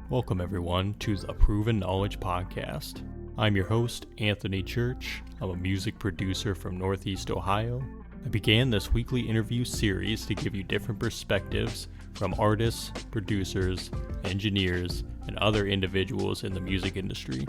Welcome everyone to the Proven Knowledge Podcast. I'm your host, Anthony Church. I'm a music producer from Northeast Ohio. I began this weekly interview series to give you different perspectives from artists, producers, engineers, and other individuals in the music industry.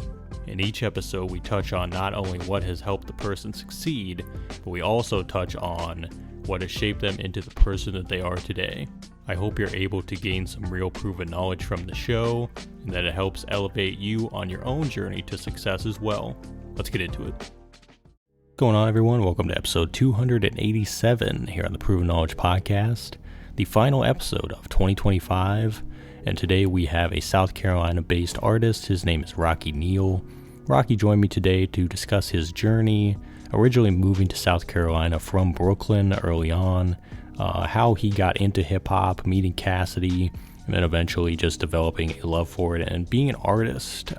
In each episode, we touch on not only what has helped the person succeed, but we also touch on what has shaped them into the person that they are today. I hope you're able to gain some real proven knowledge from the show, and that it helps elevate you on your own journey to success as well. Let's get into it. What's going on, everyone? Welcome to episode 287 here on the Proven Knowledge Podcast, the final episode of 2025. And today we have a South Carolina-based artist. His name is Neal. Rocky joined me today to discuss his journey, originally moving to South Carolina from Brooklyn early on, how he got into hip-hop, meeting Cassidy, and then eventually just developing a love for it and being an artist,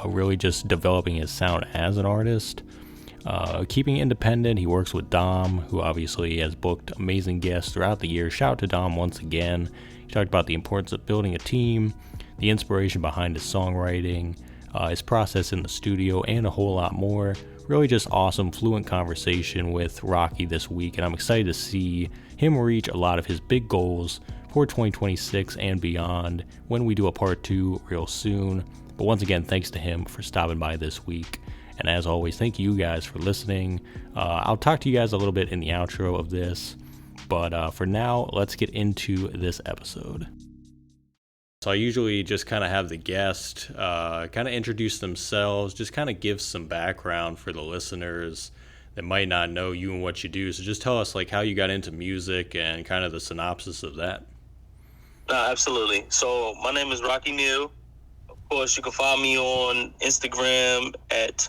really just developing his sound as an artist, keeping independent. He works with Dom, who obviously has booked amazing guests throughout the year. Shout out to Dom once again. He talked about the importance of building a team, the inspiration behind his songwriting, his process in the studio, and a whole lot more. Really just awesome, fluent conversation with Rocky this week, and I'm excited to see him reach a lot of his big goals for 2026 and beyond when we do a part 2 real soon. But once again, thanks to him for stopping by this week. And as always, thank you guys for listening. I'll talk to you guys a little bit in the outro of this, but for now, let's get into this episode. So I usually just kind of have the guest kind of introduce themselves, just kind of give some background for the listeners that might not know you and what you do. So just tell us like how you got into music and kind of the synopsis of that. Absolutely. So my name is Neal. Of course, you can find me on Instagram at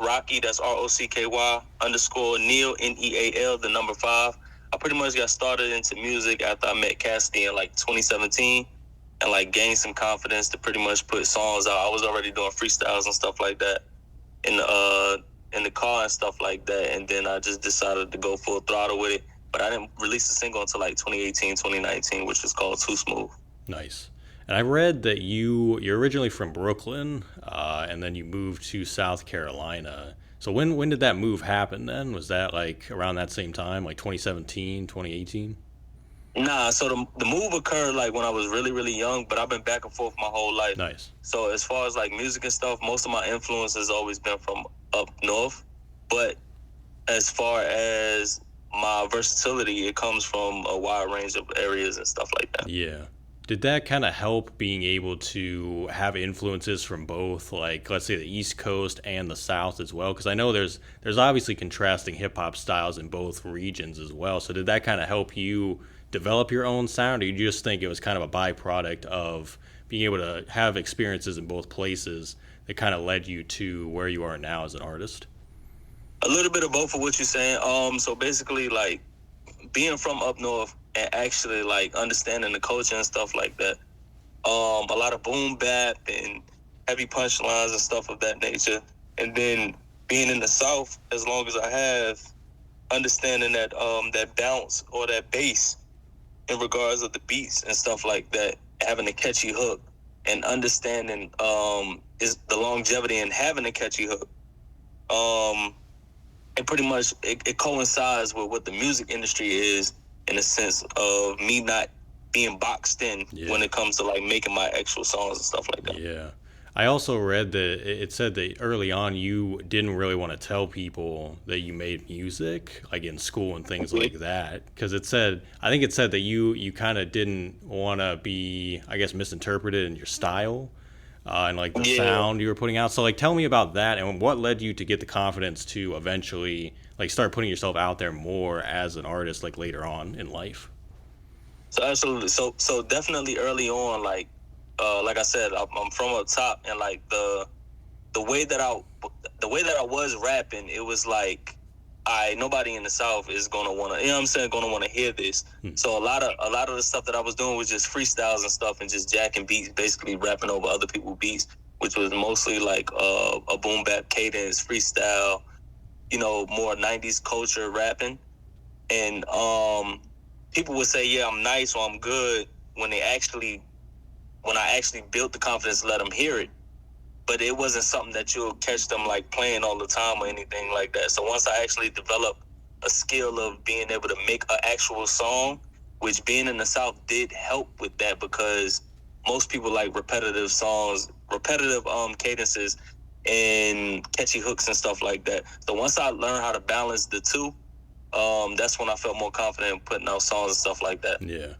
Rocky, that's ROCKY _ Neal, NEAL, the number 5. I pretty much got started into music after I met Cassidy in like 2017. And like gained some confidence to pretty much put songs out. I was already doing freestyles and stuff like that in the car and stuff like that. And then I just decided to go full throttle with it. But I didn't release a single until like 2018, 2019, which is called Too Smooth. Nice. And I read that you're originally from Brooklyn, and then you moved to South Carolina. So when did that move happen then? Was that like around that same time, like 2017, 2018? Nah, so the move occurred like when I was really, really young, but I've been back and forth my whole life. Nice. So as far as like music and stuff, most of my influence has always been from up north. But as far as my versatility, it comes from a wide range of areas and stuff like that. Yeah. Did that kind of help being able to have influences from both, like, let's say the East Coast and the South as well? Because I know there's obviously contrasting hip-hop styles in both regions as well. So did that kind of help you develop your own sound, or you just think it was kind of a byproduct of being able to have experiences in both places that kind of led you to where you are now as an artist? A little bit of both of what you're saying. So basically, like, being from up north and actually, like, understanding the culture and stuff like that. A lot of boom bap and heavy punchlines and stuff of that nature. And then being in the South, as long as I have, understanding that that bounce or that bass in regards of the beats and stuff like that, having a catchy hook and understanding is the longevity in having a catchy hook. And pretty much it coincides with what the music industry is in a sense of me not being boxed in when it comes to like making my actual songs and stuff like that. Yeah. I also read that it said that early on you didn't really want to tell people that you made music, like in school and things like that, because I think it said that you kind of didn't want to be, I guess, misinterpreted in your style and like the sound you were putting out. So like tell me about that and what led you to get the confidence to eventually like start putting yourself out there more as an artist like later on in life. So absolutely. So definitely early on, like I said, I'm from up top, and like the way that I was rapping, it was like, nobody in the South is gonna wanna, you know what I'm saying, gonna wanna hear this. So a lot of the stuff that I was doing was just freestyles and stuff, and just jacking beats, basically rapping over other people's beats, which was mostly like a boom bap cadence, freestyle, more 90s culture rapping, and people would say, yeah, I'm nice or I'm good when they actually when I actually built the confidence to let them hear it. But it wasn't something that you'll catch them like playing all the time or anything like that. So once I actually developed a skill of being able to make an actual song, which being in the South did help with that, because most people like repetitive songs, repetitive cadences and catchy hooks and stuff like that. So once I learned how to balance the two, that's when I felt more confident in putting out songs and stuff like that. Yeah.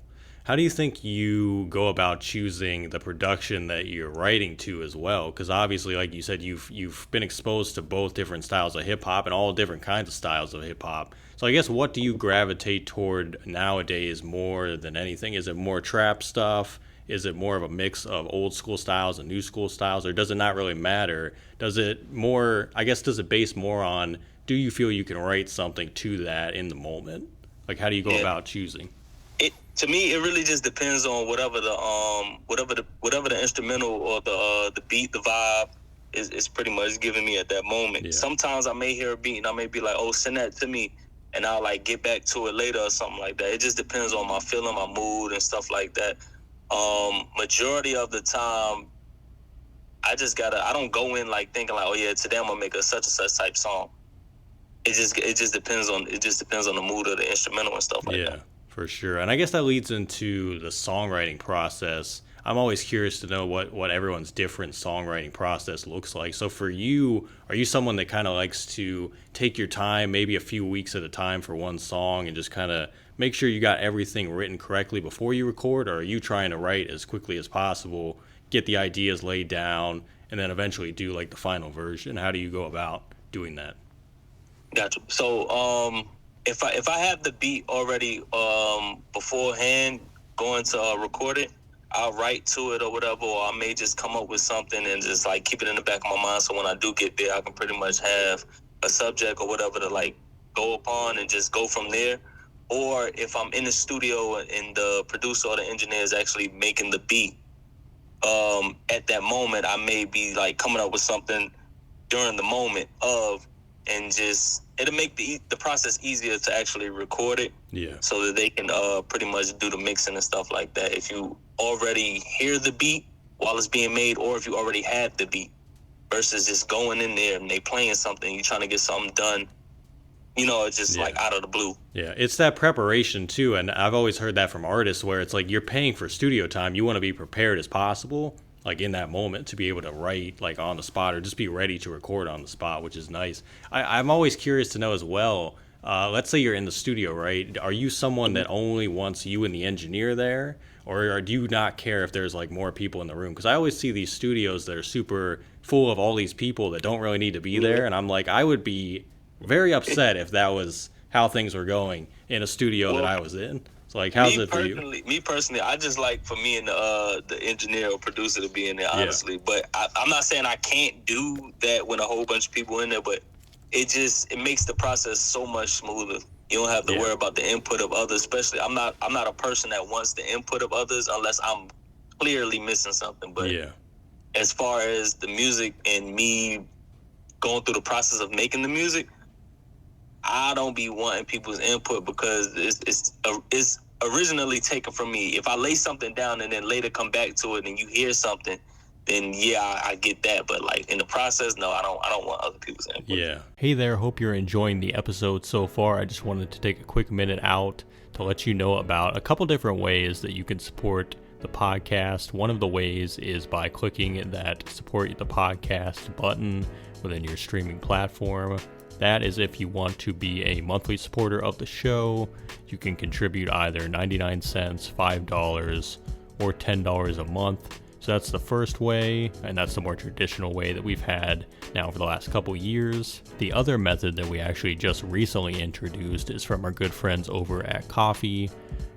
How do you think you go about choosing the production that you're writing to as well? Because obviously, like you said, you've been exposed to both different styles of hip hop and all different kinds of styles of hip hop. So I guess what do you gravitate toward nowadays more than anything? Is it more trap stuff? Is it more of a mix of old school styles and new school styles, or does it not really matter? Does it more? I guess does it base more on? Do you feel you can write something to that in the moment? Like, how do you go about choosing? To me, it really just depends on whatever the instrumental or the beat, the vibe is pretty much giving me at that moment. Yeah. Sometimes I may hear a beat and I may be like, oh, send that to me, and I'll like get back to it later or something like that. It just depends on my feeling, my mood, and stuff like that. Majority of the time, I don't go in like thinking like, oh yeah, today I'm gonna make a such and such type song. It just depends on the mood of the instrumental and stuff like that. For sure. And I guess that leads into the songwriting process. I'm always curious to know what everyone's different songwriting process looks like. So for you, are you someone that kind of likes to take your time, maybe a few weeks at a time for one song, and just kind of make sure you got everything written correctly before you record? Or are you trying to write as quickly as possible, get the ideas laid down, and then eventually do like the final version? How do you go about doing that? Gotcha. So, if I have the beat already beforehand, going to record it, I'll write to it or whatever, or I may just come up with something and just like keep it in the back of my mind, so when I do get there, I can pretty much have a subject or whatever to like go upon and just go from there. Or if I'm in the studio and the producer or the engineer is actually making the beat, at that moment I may be like coming up with something during the moment of, and just it'll make the process easier to actually record it. Yeah. So that they can pretty much do the mixing and stuff like that. If you already hear the beat while it's being made, or if you already had the beat, versus just going in there and they playing something, you trying to get something done, it's just like out of the blue. Yeah, it's that preparation too, and I've always heard that from artists where it's like you're paying for studio time, you want to be prepared as possible, like in that moment, to be able to write like on the spot or just be ready to record on the spot, which is nice. I'm always curious to know as well, let's say you're in the studio, right? Are you someone that only wants you and the engineer there? Or do you not care if there's like more people in the room? Because I always see these studios that are super full of all these people that don't really need to be there. And I'm like, I would be very upset if that was how things were going in a studio that I was in. So like, how's it for you? Me personally, I just like for me and the engineer or producer to be in there, honestly. Yeah. But I'm not saying I can't do that when a whole bunch of people in there, but it makes the process so much smoother. You don't have to worry about the input of others. Especially, I'm not a person that wants the input of others unless I'm clearly missing something. But as far as the music and me going through the process of making the music, I don't be wanting people's input because it's originally taken from me. If I lay something down and then later come back to it and you hear something, then I get that. But like in the process, no, I don't want other people's input. Yeah. Hey there, hope you're enjoying the episode so far. I just wanted to take a quick minute out to let you know about a couple different ways that you can support the podcast. One of the ways is by clicking that support the podcast button within your streaming platform. That is if you want to be a monthly supporter of the show. You can contribute either 99 cents, $5, or $10 a month. So that's the first way, and that's the more traditional way that we've had now for the last couple years. The other method that we actually just recently introduced is from our good friends over at Ko-fi.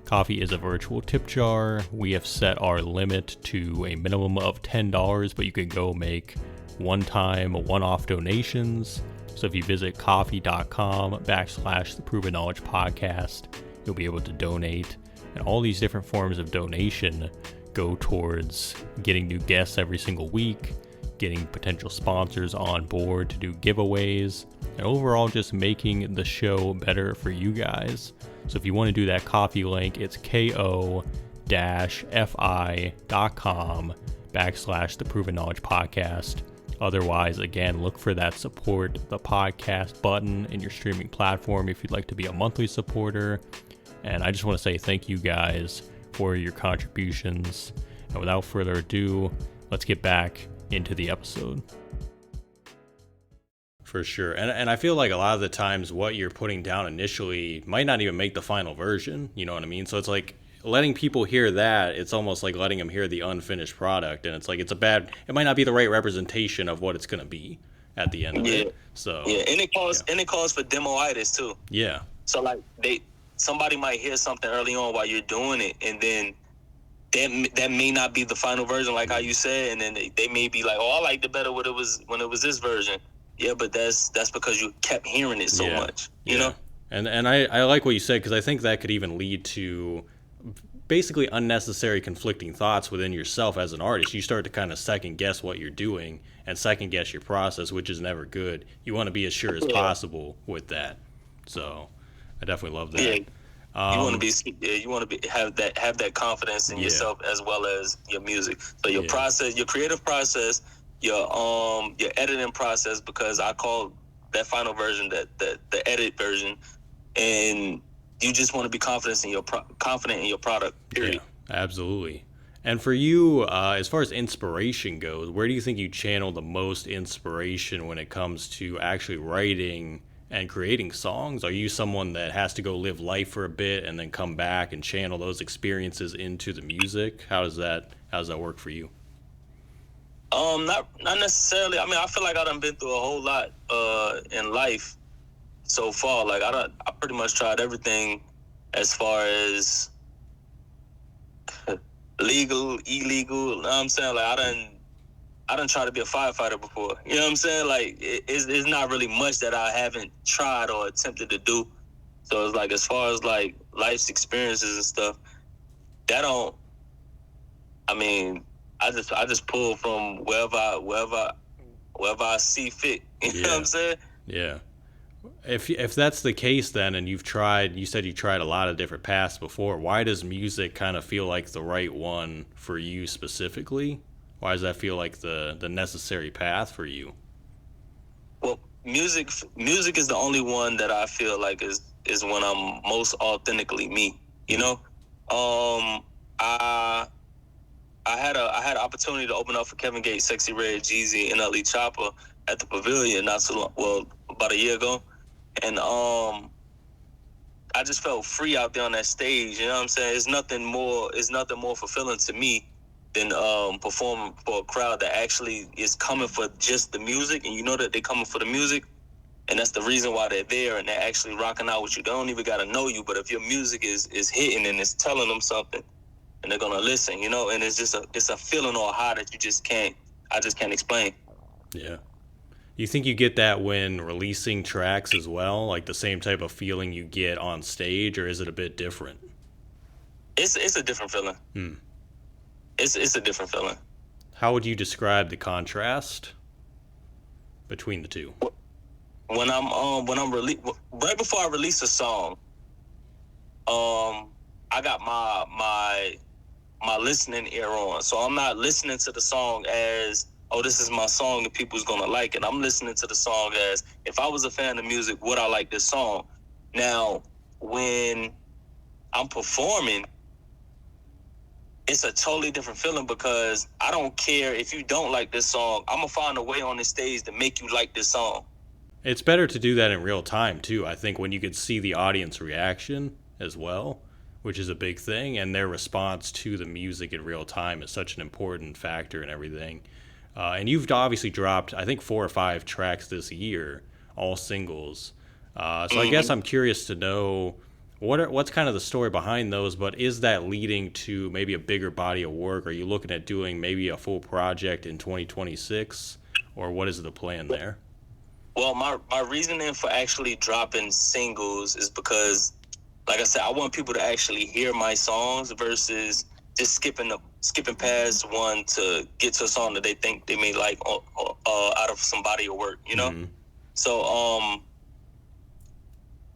Ko-fi is a virtual tip jar. We have set our limit to a minimum of $10, but you can go make one-time, one-off donations. So if you visit ko-fi.com/the Proven Knowledge Podcast, you'll be able to donate. And all these different forms of donation go towards getting new guests every single week, getting potential sponsors on board to do giveaways, and overall just making the show better for you guys. So if you want to do that Ko-fi link, it's ko-fi.com/the fi.com/the Proven Knowledge Podcast. Otherwise, again, look for that support the podcast button in your streaming platform if you'd like to be a monthly supporter. And I just want to say thank you guys for your contributions. And without further ado, let's get back into the episode. For sure. And I feel like a lot of the times what you're putting down initially might not even make the final version. You know what I mean? So it's like letting people hear that, it's almost like letting them hear the unfinished product. And it's like it might not be the right representation of what it's going to be at the end of it. So yeah, and it calls for demoitis too. Yeah. So like somebody might hear something early on while you're doing it, and then that may not be the final version, like how you said, and then they may be like, "Oh, I liked it better when it was this version." Yeah, but that's because you kept hearing it so much, you know. And I like what you said, because I think that could even lead to basically unnecessary conflicting thoughts within yourself as an artist. You start to kind of second guess what you're doing and second guess your process, which is never good. You want to be as sure as possible with that. So I definitely love that. Yeah. You want to have that confidence in yourself as well as your music. So your process, your creative process, your editing process, because I call that final version the edit version, and you just want to be confident in your product. Period. Yeah, absolutely. And for you, as far as inspiration goes, where do you think you channel the most inspiration when it comes to actually writing and creating songs? Are you someone that has to go live life for a bit and then come back and channel those experiences into the music? How does that work for you? Not necessarily. I mean, I feel like I done been through a whole lot in life so far. Like I pretty much tried everything as far as legal, illegal. You know what I'm saying? Like I done tried to be a firefighter before. You know what I'm saying? Like it's not really much that I haven't tried or attempted to do. So it's like, as far as like life's experiences and stuff, I just pull from wherever I see fit. You know what I'm saying? Yeah. If that's the case then, and you said you tried a lot of different paths before, why does music kind of feel like the right one for you specifically? Why does that feel like the necessary path for you? Well, music is the only one that I feel like is when I'm most authentically me. You know, I had an opportunity to open up for Kevin Gates, Sexy Red, Jeezy, and LE Chopper at the Pavilion about a year ago, and I just felt free out there on that stage. You know what I'm saying? It's nothing more fulfilling to me than performing for a crowd that actually is coming for just the music, and you know that they're coming for the music, and that's the reason why they're there, and they're actually rocking out with you. They don't even gotta know you, but if your music is hitting and it's telling them something, and they're gonna listen, you know, and it's a feeling or a high that I just can't explain. Yeah. You think you get that when releasing tracks as well, like the same type of feeling you get on stage, or is it a bit different? It's a different feeling. It's a different feeling. How would you describe the contrast between the two? When I'm right before I release a song, I got my listening ear on, so I'm not listening to the song as, oh, this is my song and people's gonna like it. I'm listening to the song as, if I was a fan of music, would I like this song? Now, when I'm performing, it's a totally different feeling, because I don't care if you don't like this song. I'm gonna find a way on the stage to make you like this song. It's better to do that in real time too, I think, when you could see the audience reaction as well, which is a big thing, and their response to the music in real time is such an important factor in everything. And you've obviously dropped, I think, 4 or 5 tracks this year, all singles. So I guess I'm curious to know what's kind of the story behind those, but is that leading to maybe a bigger body of work? Are you looking at doing maybe a full project in 2026, or what is the plan there? Well, my reasoning for actually dropping singles is because, like I said, I want people to actually hear my songs versus just skipping past one to get to a song that they think they may like out of some body of work, you know? So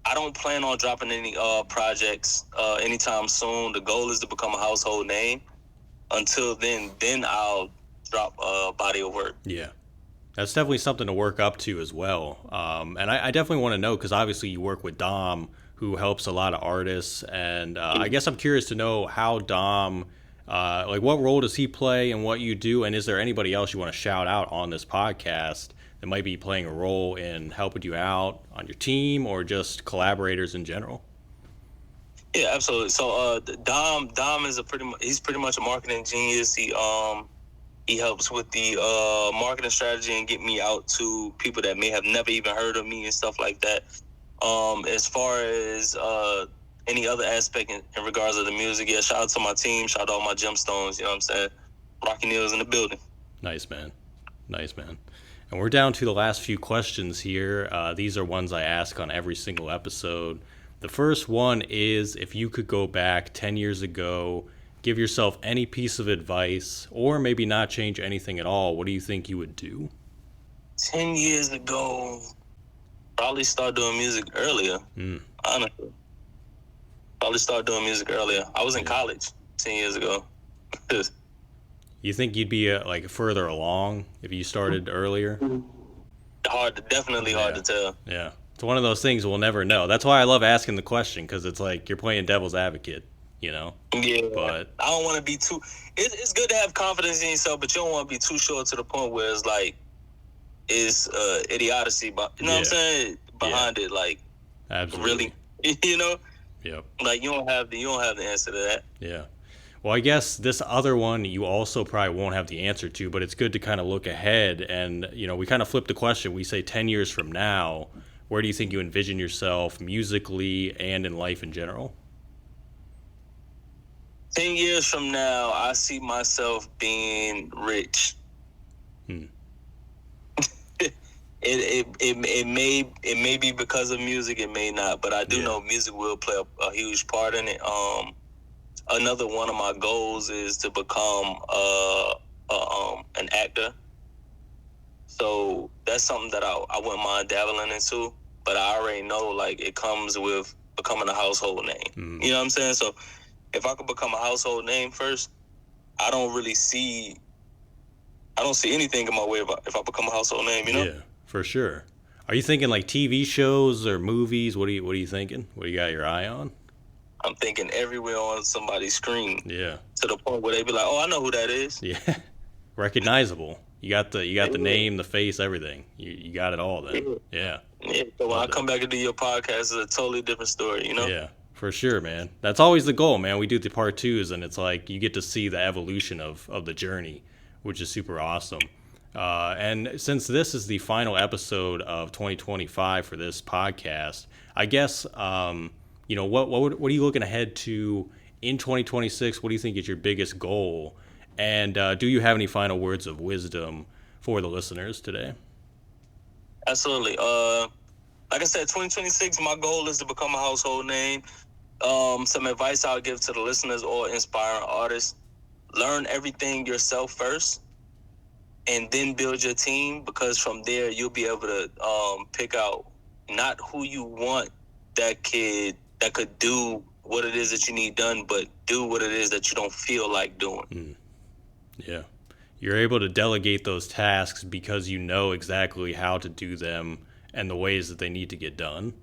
I don't plan on dropping any projects anytime soon. The goal is to become a household name. Until then I'll drop a body of work. Yeah. That's definitely something to work up to as well. And I definitely want to know, because obviously you work with Dom, who helps a lot of artists. And I guess I'm curious to know how Dom, like what role does he play and what you do? And is there anybody else you want to shout out on this podcast that might be playing a role in helping you out on your team or just collaborators in general? Yeah, absolutely. So Dom is he's pretty much a marketing genius. He helps with the marketing strategy and get me out to people that may have never even heard of me and stuff like that. As far as any other aspect in regards to the music, yeah, shout out to my team, shout out to all my gemstones, you know what I'm saying? Rocky Neal's in the building. Nice, man. Nice, man. And we're down to the last few questions here. These are ones I ask on every single episode. The first one is, if you could go back 10 years ago, give yourself any piece of advice, or maybe not change anything at all, what do you think you would do? 10 years ago, probably start doing music earlier. Honestly. Probably start doing music earlier. I was in college 10 years ago. You think you'd be like further along if you started earlier? Definitely hard to tell. Yeah. It's one of those things we'll never know. That's why I love asking the question, because it's like you're playing devil's advocate, you know? Yeah. But I don't want to be too... It's good to have confidence in yourself, but you don't want to be too sure to the point where it's like, it's idiocy, but you know what I'm saying? Behind it, like, absolutely. Really, you know? Yep. Like, you don't have the answer to that. Yeah. Well, I guess this other one you also probably won't have the answer to, but it's good to kind of look ahead. And, you know, we kind of flip the question. We say 10 years from now, where do you think you envision yourself musically and in life in general? 10 years from now, I see myself being rich. It may be because of music, it may not, but I do know music will play a huge part in it. Another one of my goals is to become an actor. So that's something that I wouldn't mind dabbling into, but I already know, like, it comes with becoming a household name. You know what I'm saying? So if I could become a household name first, I don't see anything in my way if I become a household name, you know? Yeah, for sure. Are you thinking like TV shows or movies? What are you thinking? What do you got your eye on? I'm thinking everywhere on somebody's screen. Yeah. To the point where they be like, "Oh, I know who that is." Yeah. Recognizable. You got the name, the face, everything. You got it all then. Yeah. Yeah. So when I come back and do your podcast, it's a totally different story, you know? Yeah, for sure, man. That's always the goal, man. We do the part 2s, and it's like you get to see the evolution of the journey, which is super awesome. And since this is the final episode of 2025 for this podcast, I guess, you know, what are you looking ahead to in 2026? What do you think is your biggest goal? And do you have any final words of wisdom for the listeners today? Absolutely. Like I said, 2026, my goal is to become a household name. Some advice I'll give to the listeners or inspiring artists: learn everything yourself first, and then build your team, because from there you'll be able to pick out not who you want that could do what it is that you need done, but do what it is that you don't feel like doing. Yeah. You're able to delegate those tasks because you know exactly how to do them and the ways that they need to get done,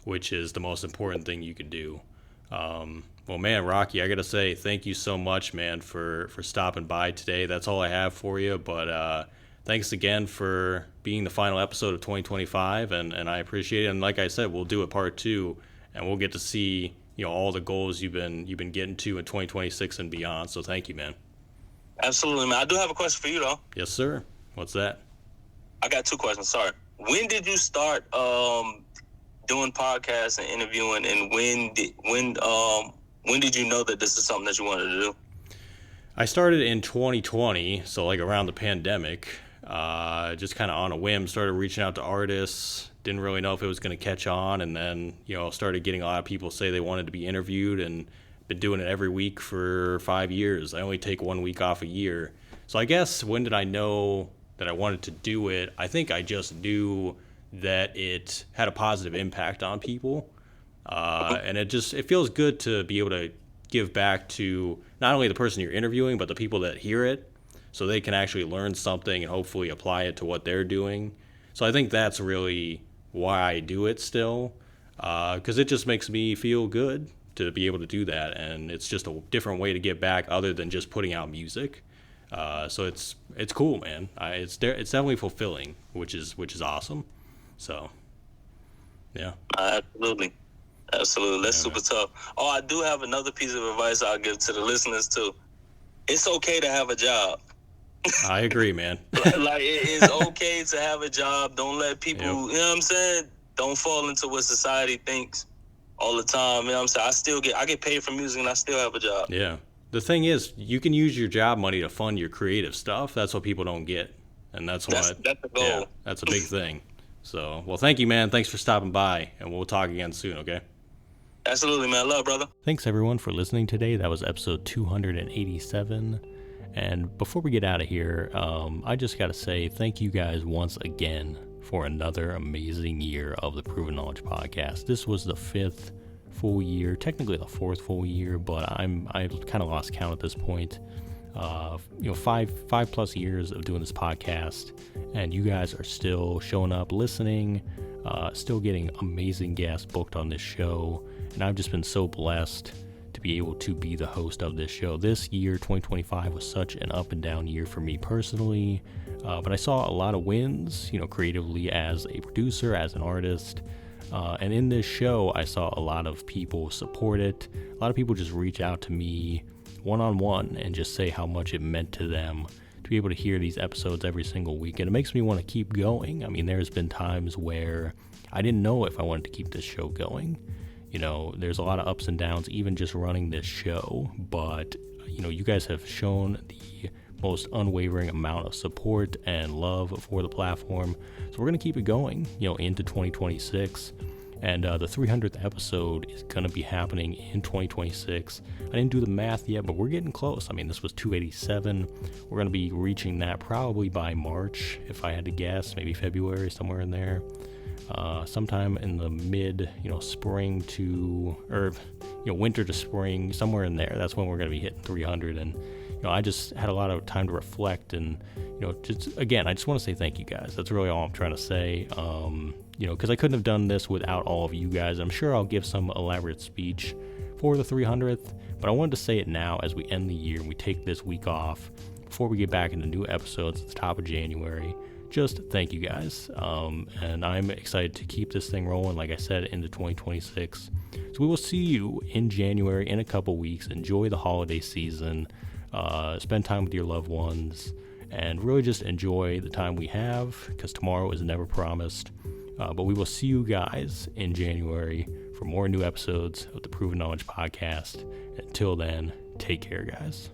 which is the most important thing you could do. Well, man, Rocky, I got to say thank you so much, man, for stopping by today. That's all I have for you, but thanks again for being the final episode of 2025, and I appreciate it. And like I said, we'll do a part 2, and we'll get to see, you know, all the goals you've been getting to in 2026 and beyond. So thank you, man. Absolutely, man. I do have a question for you, though. Yes, sir. What's that? I got 2 questions. Sorry. When did you start doing podcasts and interviewing, and when did you know that this is something that you wanted to do? I started in 2020, so like around the pandemic. Just kind of on a whim, started reaching out to artists. Didn't really know if it was going to catch on, and then, you know, started getting a lot of people say they wanted to be interviewed, and been doing it every week for 5 years. I only take 1 week off a year. So I guess, when did I know that I wanted to do it? I think I just knew that it had a positive impact on people. And it feels good to be able to give back to not only the person you're interviewing, but the people that hear it, so they can actually learn something and hopefully apply it to what they're doing. So I think that's really why I do it still, because it just makes me feel good to be able to do that, and it's just a different way to give back other than just putting out music. So it's cool, man. It's definitely fulfilling, which is awesome. So yeah, Absolutely. That's super tough. Oh, I do have another piece of advice I'll give to the listeners too. It's okay to have a job. I agree, man. Like it's okay to have a job. Don't let people, Yep. you know what I'm saying? Don't fall into what society thinks all the time. You know what I'm saying? I get paid for music and I still have a job. Yeah. The thing is, you can use your job money to fund your creative stuff. That's what people don't get. And that's the goal. Yeah, that's a big thing. So, well, thank you, man. Thanks for stopping by, and we'll talk again soon, okay? Absolutely, man. Love, brother. Thanks, everyone, for listening today. That was episode 287. And before we get out of here, I just got to say thank you guys once again for another amazing year of the Proven Knowledge Podcast. This was the 5th full year, technically the 4th full year, but I kind of lost count at this point. 5+ years of doing this podcast, and you guys are still showing up, listening, still getting amazing guests booked on this show, and I've just been so blessed to be able to be the host of this show. This year, 2025, was such an up and down year for me personally, but I saw a lot of wins, creatively as a producer, as an artist. And in this show, I saw a lot of people support it. A lot of people just reach out to me one-on-one and just say how much it meant to them to be able to hear these episodes every single week. And it makes me want to keep going. I mean, there's been times where I didn't know if I wanted to keep this show going. There's a lot of ups and downs, even just running this show. But, you guys have shown the most unwavering amount of support and love for the platform. So we're going to keep it going, into 2026. And the 300th episode is going to be happening in 2026. I didn't do the math yet, but we're getting close. I mean, this was 287. We're going to be reaching that probably by March, if I had to guess, maybe February, somewhere in there. Sometime in the mid, spring to, or, winter to spring, somewhere in there. That's when we're going to be hitting 300. And, I just had a lot of time to reflect and, I just want to say thank you guys. That's really all I'm trying to say. Because I couldn't have done this without all of you guys. I'm sure I'll give some elaborate speech for the 300th, but I wanted to say it now as we end the year and we take this week off before we get back into new episodes at the top of January. Just thank you guys. And I'm excited to keep this thing rolling, like I said, into 2026. So we will see you in January in a couple weeks. Enjoy the holiday season. Spend time with your loved ones, and really just enjoy the time we have, because tomorrow is never promised. But we will see you guys in January for more new episodes of the Proven Knowledge Podcast. Until then, take care, guys.